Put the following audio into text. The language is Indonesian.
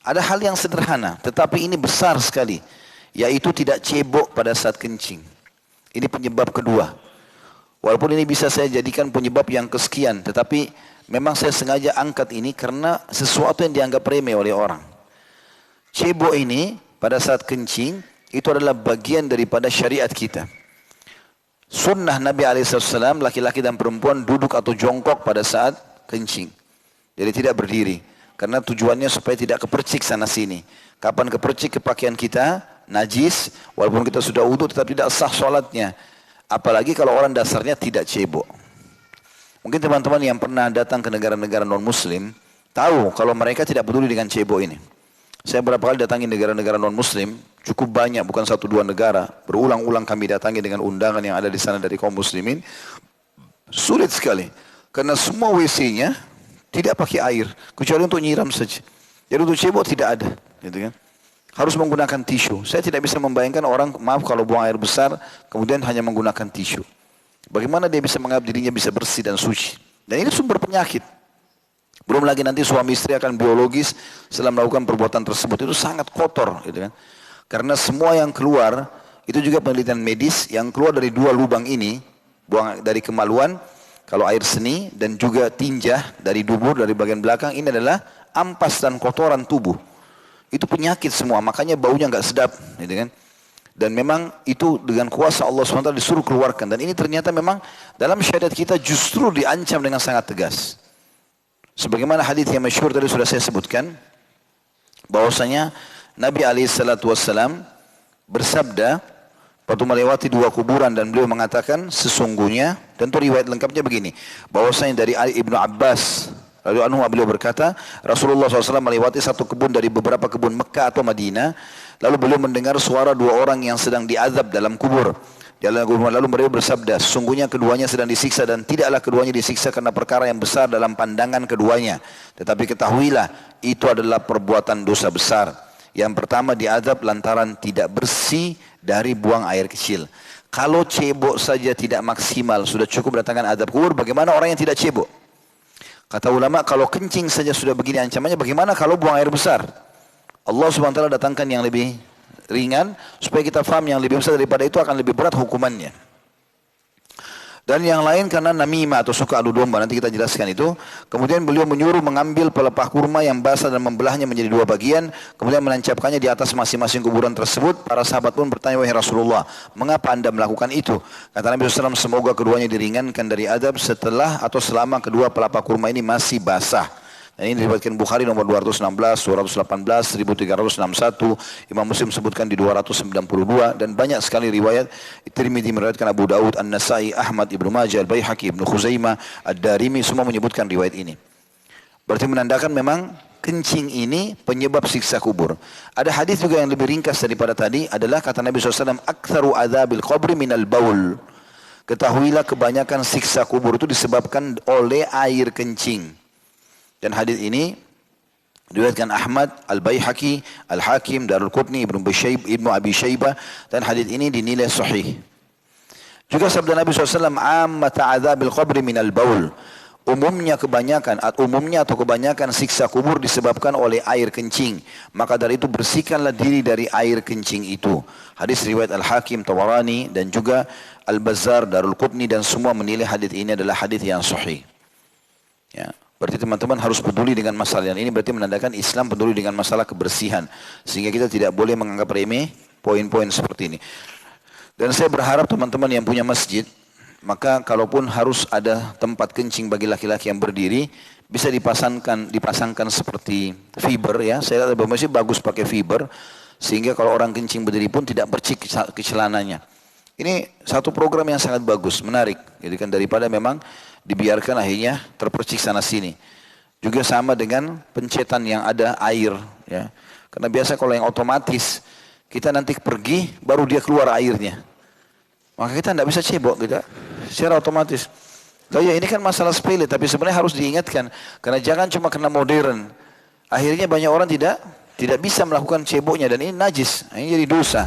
Ada hal yang sederhana, tetapi ini besar sekali, yaitu tidak cebok pada saat kencing. Ini penyebab kedua. Walaupun ini bisa saya jadikan penyebab yang kesekian, tetapi memang saya sengaja angkat ini karena sesuatu yang dianggap remeh oleh orang. Cebok ini pada saat kencing, itu adalah bagian daripada syariat kita. Sunnah Nabi SAW, laki-laki dan perempuan duduk atau jongkok pada saat kencing. Jadi tidak berdiri. Karena tujuannya supaya tidak kepercik sana sini. Kapan kepercik ke pakaian kita, najis, walaupun kita sudah wudu tetap tidak sah sholatnya. Apalagi kalau orang dasarnya tidak cebok. Mungkin teman-teman yang pernah datang ke negara-negara non-muslim, tahu kalau mereka tidak peduli dengan cebok ini. Saya berapa kali datangi negara-negara non-muslim, cukup banyak, bukan satu dua negara. Berulang-ulang kami datangi dengan undangan yang ada di sana dari kaum muslimin. Sulit sekali. Karena semua WC-nya tidak pakai air, kecuali untuk nyiram saja. Jadi untuk cebok tidak ada, gitu kan? Harus menggunakan tisu. Saya tidak bisa membayangkan orang, maaf kalau buang air besar, kemudian hanya menggunakan tisu. Bagaimana dia bisa menganggap dirinya bisa bersih dan suci? Dan ini sumber penyakit. Belum lagi nanti suami istri akan biologis setelah melakukan perbuatan tersebut. Itu sangat kotor, gitu kan? Karena semua yang keluar, itu juga penelitian medis, yang keluar dari dua lubang ini, buang dari kemaluan, kalau air seni dan juga tinja dari dubur, dari bagian belakang, ini adalah ampas dan kotoran tubuh. Itu penyakit semua, makanya baunya nggak sedap, gitu kan? Dan memang itu dengan kuasa Allah SWT disuruh keluarkan. Dan ini ternyata memang dalam syariat kita justru diancam dengan sangat tegas. Sebagaimana hadis yang masyhur tadi sudah saya sebutkan, bahwasanya Nabi SAW bersabda, waktu melewati dua kuburan dan beliau mengatakan sesungguhnya, tentu riwayat lengkapnya begini, bahwasanya dari Ali ibnu Abbas lalu anhu beliau berkata, Rasulullah SAW melewati satu kebun dari beberapa kebun Mekah atau Madinah, lalu beliau mendengar suara dua orang yang sedang diazab dalam kubur. Lalu beliau bersabda, sesungguhnya keduanya sedang disiksa dan tidaklah keduanya disiksa karena perkara yang besar dalam pandangan keduanya. Tetapi ketahuilah, itu adalah perbuatan dosa besar. Yang pertama diazab lantaran tidak bersih dari buang air kecil. Kalau cebok saja tidak maksimal, sudah cukup datangkan azab kubur, bagaimana orang yang tidak cebok? Kata ulama, kalau kencing saja sudah begini ancamannya, bagaimana kalau buang air besar? Allah SWT datangkan yang lebih ringan, supaya kita faham yang lebih besar daripada itu akan lebih berat hukumannya. Dan yang lain karena namimah atau suka adu domba, nanti kita jelaskan itu. Kemudian beliau menyuruh mengambil pelepah kurma yang basah dan membelahnya menjadi dua bagian, kemudian menancapkannya di atas masing-masing kuburan tersebut. Para sahabat pun bertanya, wahai Rasulullah, mengapa anda melakukan itu? Kata Nabi SAW, semoga keduanya diringankan dari adab setelah atau selama kedua pelepah kurma ini masih basah. Dan ini diriwayatkan Bukhari nomor 216, 218, 1361, Imam Muslim sebutkan di 292, dan banyak sekali riwayat. Tirmidzi meriwayatkan, Abu Daud, An-Nasai, Ahmad, Ibnu Majah, Al-Baihaqi, Ibnu Khuzaimah, Ad-Darimi, semua menyebutkan riwayat ini. Berarti menandakan memang kencing ini penyebab siksa kubur. Ada hadis juga yang lebih ringkas daripada tadi, adalah kata Nabi SAW, Aktsaru adzabil qabri minal baul. Ketahuilah kebanyakan siksa kubur itu disebabkan oleh air kencing. Dan hadis ini diriwayatkan Ahmad, Al-Baihaqi, Al-Hakim, Darul Qutni, Ibnu Abi Syaibah, dan hadis ini dinilai sahih. Juga sabda Nabi SAW, Ammata adzabil qabri minal baul. Umumnya atau kebanyakan siksa kubur disebabkan oleh air kencing. Maka dari itu bersihkanlah diri dari air kencing itu. Hadis riwayat Al-Hakim, Tawarani, dan juga Al-Bazzar, Darul Qutni, dan semua menilai hadis ini adalah hadis yang sahih. Ya. Berarti teman-teman harus peduli dengan masalah ini. Berarti menandakan Islam peduli dengan masalah kebersihan. Sehingga kita tidak boleh menganggap remeh poin-poin seperti ini. Dan saya berharap teman-teman yang punya masjid, maka kalaupun harus ada tempat kencing bagi laki-laki yang berdiri, bisa dipasangkan seperti fiber ya. Saya lihat beberapa masjid bagus pakai fiber, sehingga kalau orang kencing berdiri pun tidak percik ke celananya. Ini satu program yang sangat bagus, menarik. Jadi kan daripada memang dibiarkan akhirnya terpercik sana sini. Juga sama dengan pencetan yang ada air. Ya. Karena biasa kalau yang otomatis, kita nanti pergi baru dia keluar airnya. Maka kita tidak bisa cebok kita secara otomatis. Loh ya, ini kan masalah sepele, tapi sebenarnya harus diingatkan. Karena jangan cuma karena modern. Akhirnya banyak orang tidak bisa melakukan ceboknya dan ini najis. Ini jadi dosa.